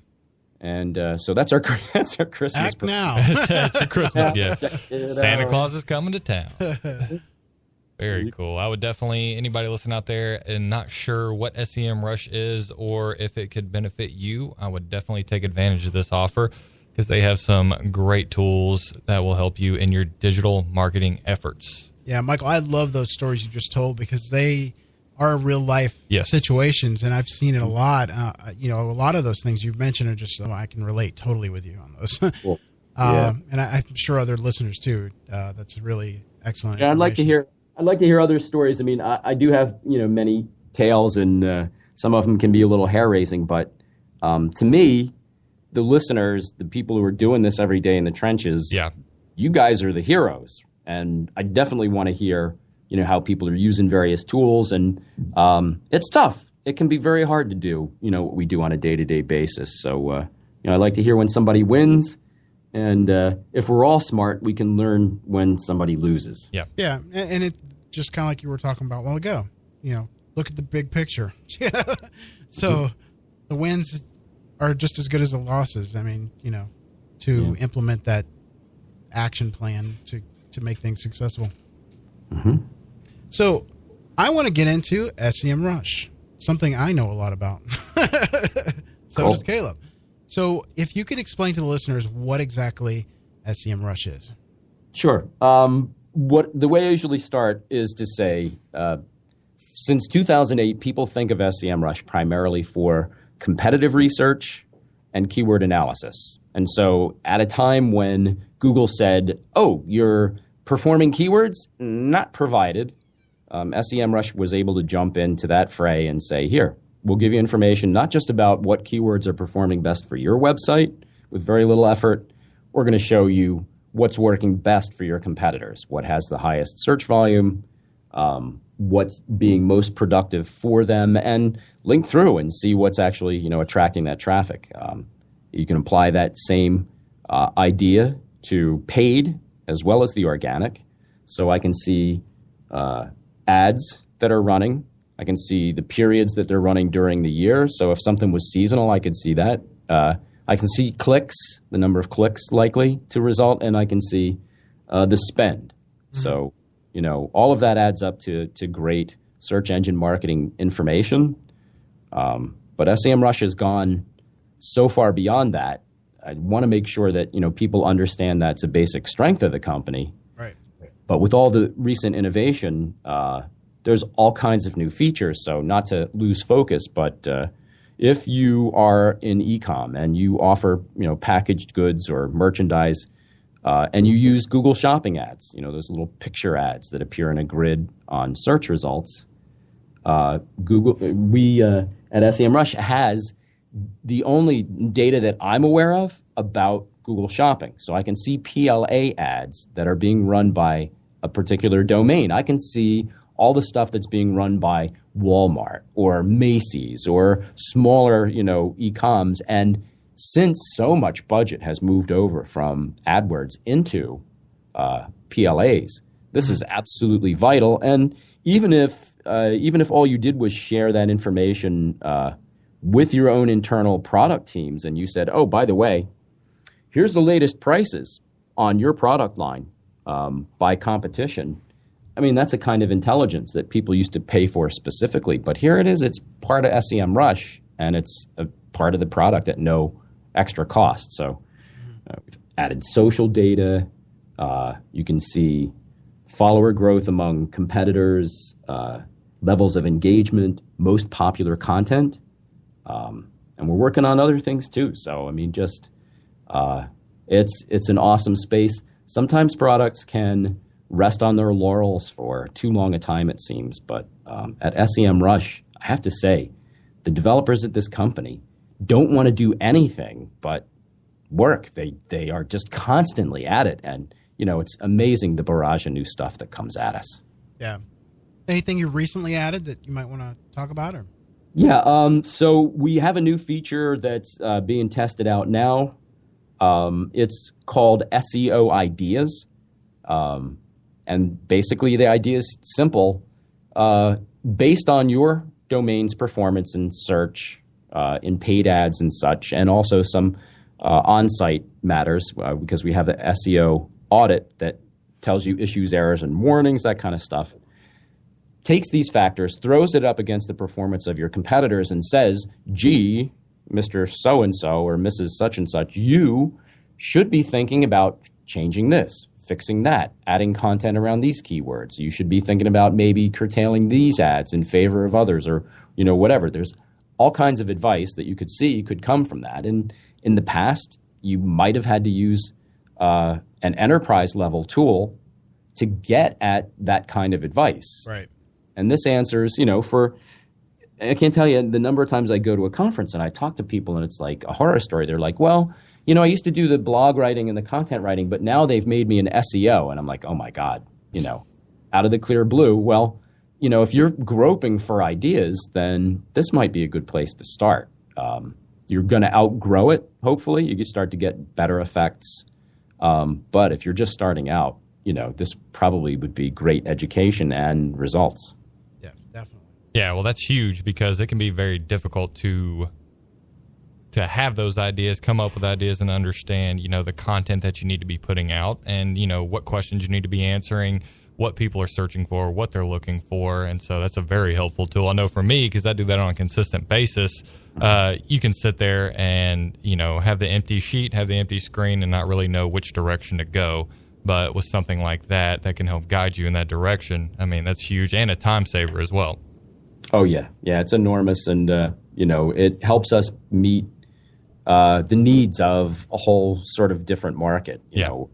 And so that's our Christmas Act now. That's your Christmas gift. It Santa out. Claus is coming to town. Very cool. I would definitely, anybody listening out there and not sure what SEMrush is or if it could benefit you, I would definitely take advantage of this offer because they have some great tools that will help you in your digital marketing efforts. Yeah, Michael, I love those stories you just told because they are real life Yes. situations, and I've seen it a lot. A lot of those things you've mentioned are just, I can relate totally with you on those. Cool. Yeah. And I'm sure other listeners too. That's really excellent. Yeah, I'd like to hear other stories. I mean, I do have many tales, and some of them can be a little hair raising. But to me, the listeners, the people who are doing this every day in the trenches, you guys are the heroes, and I definitely want to hear how people are using various tools, and it's tough. It can be very hard to do what we do on a day-to-day basis. So I like to hear when somebody wins. And if we're all smart, we can learn when somebody loses. Yeah. Yeah, and it just kind of like you were talking about a while ago. Look at the big picture. So the wins are just as good as the losses. I mean, to implement that action plan to make things successful. Mm-hmm. So I want to get into SEMrush, something I know a lot about. So does Caleb. So if you could explain to the listeners what exactly SEMrush is. Sure. The way I usually start is to say, since 2008, people think of SEMrush primarily for competitive research and keyword analysis. And so at a time when Google said, oh, your Performing keywords, not provided. SEMrush was able to jump into that fray and say, here, we'll give you information not just about what keywords are performing best for your website with very little effort. We're going to show you what's working best for your competitors, what has the highest search volume, what's being most productive for them, and link through and see what's actually attracting that traffic. You can apply that same idea to paid as well as the organic. So I can see ads that are running. I can see the periods that they're running during the year. So if something was seasonal, I could see that. I can see clicks, the number of clicks likely to result, and I can see the spend. Mm-hmm. So, all of that adds up to great search engine marketing information. But SEMrush has gone so far beyond that. I want to make sure that people understand that's a basic strength of the company. Right. But with all the recent innovation, there's all kinds of new features. So not to lose focus, but if you are in e-com and you offer packaged goods or merchandise, and you use Google Shopping ads, those little picture ads that appear in a grid on search results, at SEMrush has the only data that I'm aware of about Google Shopping. So I can see PLA ads that are being run by a particular domain. I can see all the stuff that's being run by Walmart or Macy's or smaller, e-coms. And since so much budget has moved over from AdWords into PLAs, this is absolutely vital. And even if all you did was share that information with your own internal product teams, and you said, oh, by the way, here's the latest prices on your product line by competition. I mean, that's a kind of intelligence that people used to pay for specifically. But here it is. It's part of SEMrush, and it's a part of the product at no extra cost. So we've added social data. You can see follower growth among competitors, levels of engagement, most popular content. And we're working on other things too. So, I mean, just it's an awesome space. Sometimes products can rest on their laurels for too long a time, it seems. But at SEMrush, I have to say, the developers at this company don't want to do anything but work. They are just constantly at it. And, it's amazing the barrage of new stuff that comes at us. Yeah. Anything you recently added that you might want to talk about? Or? Yeah, so we have a new feature that's being tested out now. It's called SEO Ideas. And basically the idea is simple. Based on your domain's performance in search, in paid ads and such, and also some on-site matters, because we have the SEO audit that tells you issues, errors, and warnings, that kind of stuff. Takes these factors, throws it up against the performance of your competitors and says, gee, Mr. So-and-so or Mrs. Such-and-such, you should be thinking about changing this, fixing that, adding content around these keywords. You should be thinking about maybe curtailing these ads in favor of others or, whatever. There's all kinds of advice that you could see could come from that. And in the past, you might have had to use an enterprise-level tool to get at that kind of advice. Right. And this answers, I can't tell you the number of times I go to a conference and I talk to people and it's like a horror story. They're like, well, I used to do the blog writing and the content writing, but now they've made me an SEO. And I'm like, oh my God, out of the clear blue. Well, if you're groping for ideas, then this might be a good place to start. You're going to outgrow it, hopefully. You can start to get better effects. But if you're just starting out, this probably would be great education and results. Yeah, definitely. Yeah, well, that's huge because it can be very difficult to have those ideas, come up with ideas, and understand, the content that you need to be putting out and, what questions you need to be answering, what people are searching for, what they're looking for. And so that's a very helpful tool. I know for me, because I do that on a consistent basis, you can sit there and, have the empty sheet, have the empty screen, and not really know which direction to go. But with something like that can help guide you in that direction, I mean, that's huge and a time saver as well. Oh, yeah. Yeah, it's enormous. And, it helps us meet the needs of a whole sort of different market. You know,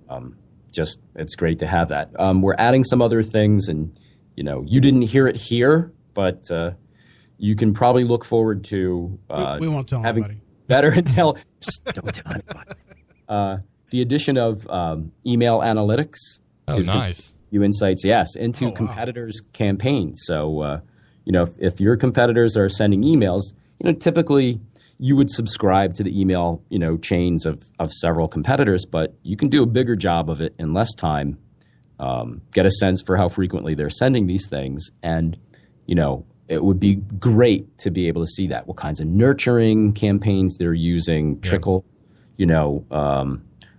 it's great to have that. We're adding some other things, and you didn't hear it here, but you can probably look forward to we won't tell having anybody. better intel. Don't tell anybody. The addition of email analytics. Oh, nice. You insights, yes, into competitors' campaigns. So, if your competitors are sending emails, typically you would subscribe to the email, chains of several competitors, but you can do a bigger job of it in less time. Get a sense for how frequently they're sending these things, and it would be great to be able to see that, what kinds of nurturing campaigns they're using, trickle,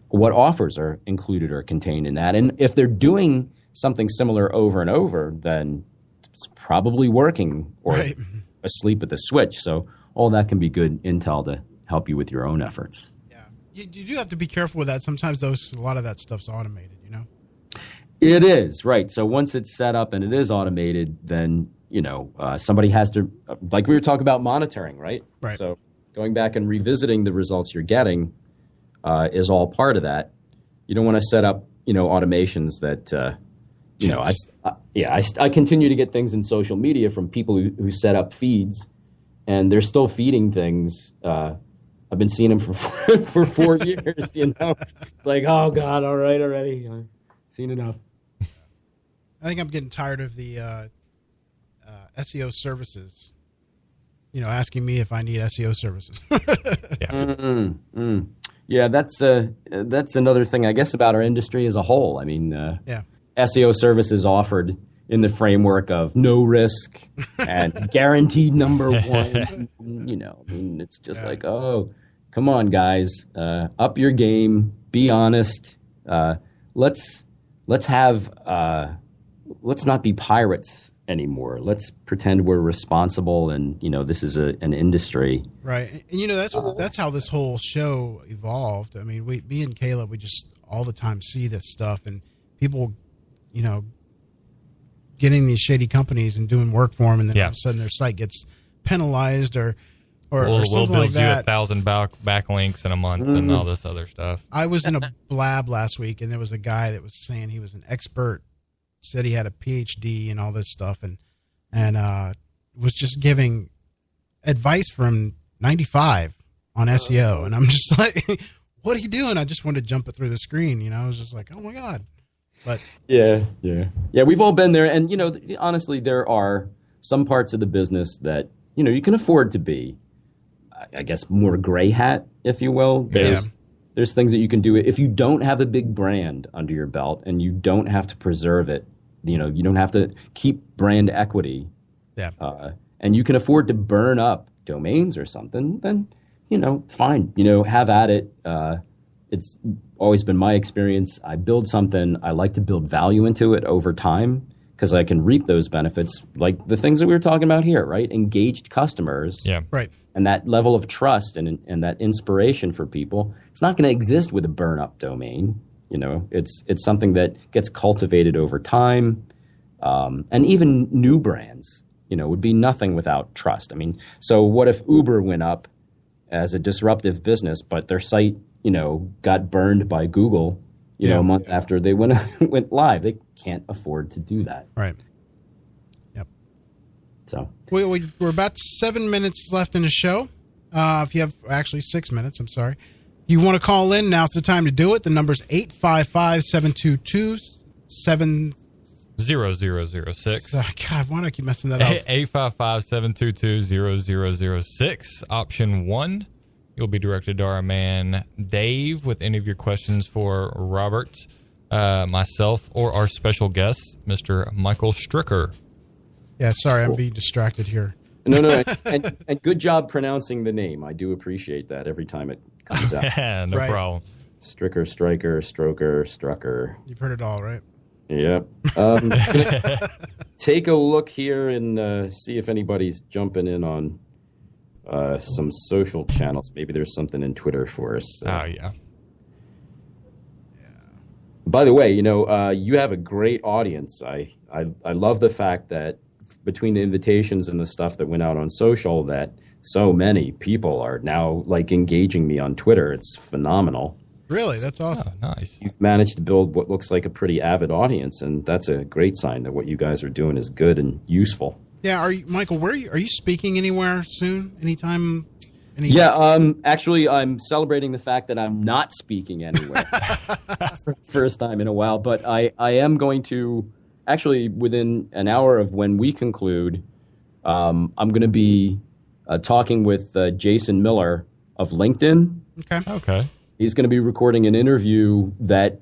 what offers are included or contained in that. And if they're doing something similar over and over, then it's probably working or asleep at the switch. So all that can be good intel to help you with your own efforts. Yeah. You do have to be careful with that. Sometimes a lot of that stuff's automated, It is, right. So once it's set up and it is automated, then, somebody has to, like we were talking about monitoring, right? Right. So going back and revisiting the results you're getting is all part of that. You don't want to set up, automations that, I continue to get things in social media from people who set up feeds, and they're still feeding things. I've been seeing them for 4 years, It's like, oh, God, all right, already. Seen enough. I think I'm getting tired of the SEO services, asking me if I need SEO services. Yeah, that's another thing, I guess, about our industry as a whole. I mean, SEO services offered in the framework of no risk and guaranteed number one. It's just like, oh, come on, guys, up your game, be honest. Let's not be pirates anymore. Let's pretend we're responsible, and this is an industry, right? And that's how this whole show evolved. I mean, me and Caleb, we just all the time see this stuff, and people, getting these shady companies and doing work for them, and then all of a sudden their site gets penalized or we'll something build like that. you 1,000 backlinks in a month and all this other stuff. I was in a blab last week, and there was a guy that was saying he was an expert, said he had a PhD and all this stuff, and was just giving advice from 95 on SEO. And I'm just like, what are you doing? I just wanted to jump it through the screen. I was just like, oh my God. But yeah, we've all been there. And, honestly, there are some parts of the business that, you can afford to be, I guess, more gray hat, if you will. There's things that you can do if you don't have a big brand under your belt and you don't have to preserve it. You don't have to keep brand equity. And you can afford to burn up domains or something, then, fine. Have at it. It's always been my experience. I build something. I like to build value into it over time because I can reap those benefits, like the things that we were talking about here, right? Engaged customers. Yeah. Right. And that level of trust and that inspiration for people, it's not going to exist with a burn-up domain. It's something that gets cultivated over time. And even new brands, would be nothing without trust. I mean, so what if Uber went up as a disruptive business, but their site, got burned by Google, a month after they went live? They can't afford to do that. Right. Yep. So we're about 7 minutes left in the show. If you have actually 6 minutes, I'm sorry. You want to call in, now's the time to do it. The number's 855-722-7006. God, why do I keep messing that up? 855-722-0006. Option 1. You'll be directed to our man Dave with any of your questions for Robert, myself, or our special guest, Mr. Michael Stricker. Yeah, sorry, I'm being distracted here. No, and good job pronouncing the name. I do appreciate that every time it comes out. No problem. Stricker, Striker, Stroker, Strucker. You've heard it all, right? Yep. Take a look here and see if anybody's jumping in on some social channels. Maybe there's something in Twitter for us. Oh, yeah. By the way, you have a great audience. I love the fact that between the invitations and the stuff that went out on social, that so many people are now engaging me on Twitter. It's phenomenal. Really? That's awesome. Oh, nice. You've managed to build what looks like a pretty avid audience, and that's a great sign that what you guys are doing is good and useful. Yeah. Michael, are you speaking anywhere soon? Anytime? Actually, I'm celebrating the fact that I'm not speaking anywhere for the first time in a while, but I am going to, actually, within an hour of when we conclude, I'm going to be talking with Jason Miller of LinkedIn. Okay. He's going to be recording an interview that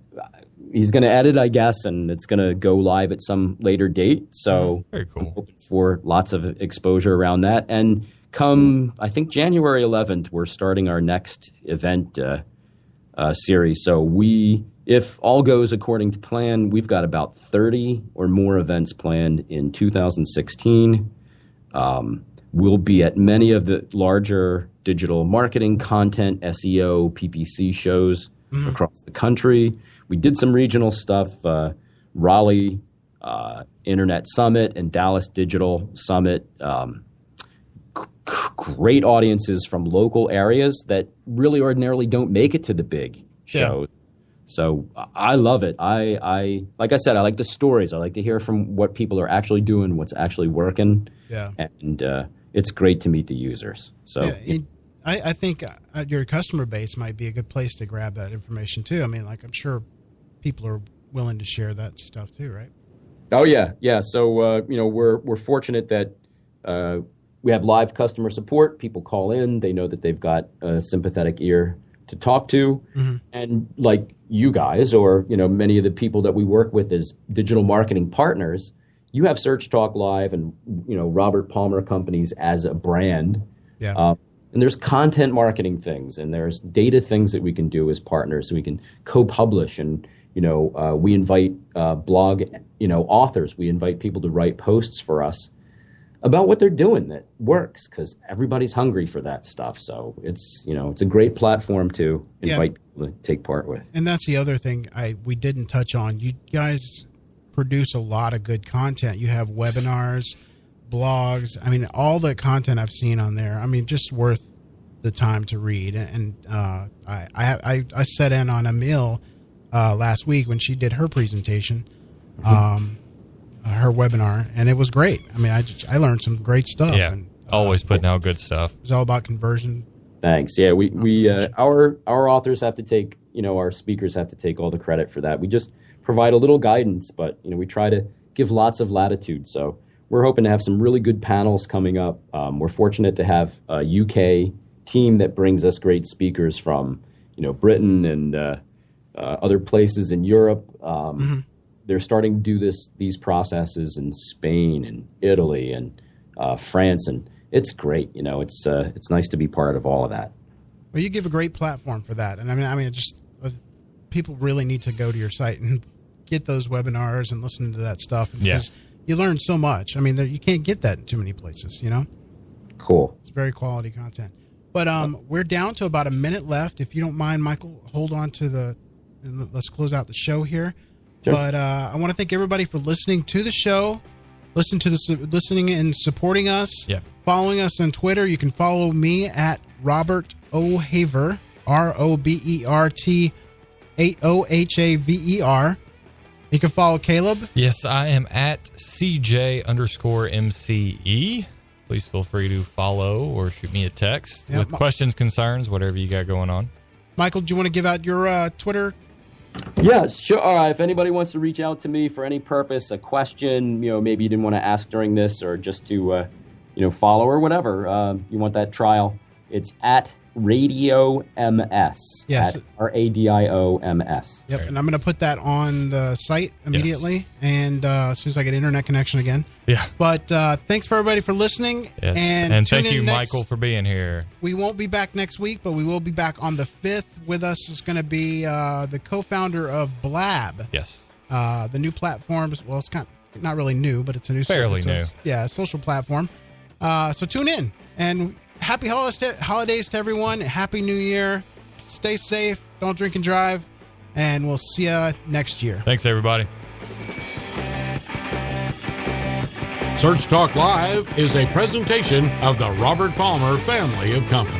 he's going to edit, I guess, and it's going to go live at some later date. So very cool. I'm hoping for lots of exposure around that. And come, I think, January 11th, we're starting our next event series. So if all goes according to plan, we've got about 30 or more events planned in 2016. We'll be at many of the larger digital marketing, content, SEO, PPC shows across the country. We did some regional stuff, Raleigh Internet Summit and Dallas Digital Summit. Great audiences from local areas that really ordinarily don't make it to the big shows. So I love it. I like I said, I like the stories. I like to hear from what people are actually doing, what's actually working. Yeah. And it's great to meet the users. So I think your customer base might be a good place to grab that information too. I mean, like, I'm sure people are willing to share that stuff too, right? Oh yeah. Yeah. So, we're fortunate that, we have live customer support. People call in. They know that they've got a sympathetic ear to talk to. And like you guys, or, many of the people that we work with as digital marketing partners, you have Search Talk Live and, Robert Palmer Companies as a brand. Yeah. And there's content marketing things, and there's data things that we can do as partners. So we can co-publish, and, we invite blog, authors. We invite people to write posts for us about what they're doing that works, because everybody's hungry for that stuff. So it's, it's a great platform to invite people to take part with. And that's the other thing we didn't touch on. You guys produce a lot of good content. You have webinars, blogs. I mean, all the content I've seen on there, I mean, just worth the time to read. And I sat in on Emil last week when she did her presentation, her webinar, and it was great. I mean, I learned some great stuff. Yeah, and, always putting out good stuff. It was all about conversion. Thanks. Yeah, we our authors have to take, our speakers have to take all the credit for that. We just provide a little guidance, but we try to give lots of latitude. So we're hoping to have some really good panels coming up. We're fortunate to have a UK team that brings us great speakers from Britain and other places in Europe. They're starting to do these processes in Spain and Italy and France, and it's great. It's nice to be part of all of that. Well, you give a great platform for that, and I mean, just people really need to go to your site and get those webinars and listen to that stuff. Because you learn so much. I mean, you can't get that in too many places. Cool. It's very quality content. But we're down to about a minute left. If you don't mind, Michael, hold on to and let's close out the show here. Sure. But I want to thank everybody for listening to the show, listening and supporting us. Yeah. Following us on Twitter. You can follow me at Robert O'Haver, ROBERT 80HAVER. You can follow Caleb. Yes, I am at CJ_MCE. Please feel free to follow or shoot me a text with questions, concerns, whatever you got going on. Michael, do you want to give out your Twitter? Yeah, sure. All right. If anybody wants to reach out to me for any purpose, a question, maybe you didn't want to ask during this, or just to, follow or whatever, you want that trial, it's at Radio MS. Yes. At RADIOMS. Yep. And I'm going to put that on the site immediately. Yes. And as soon as I get internet connection again. Yeah. But thanks for everybody for listening. Yes. And thank you, Michael, for being here. We won't be back next week, but we will be back on the 5th. With us is going to be the co-founder of Blab. Yes. The new platforms. Well, it's not really new, but it's a new. Fairly new. Social platform. So tune in. And happy holidays to everyone. Happy New Year. Stay safe. Don't drink and drive. And we'll see you next year. Thanks, everybody. Search Talk Live is a presentation of the Robert Palmer family of companies.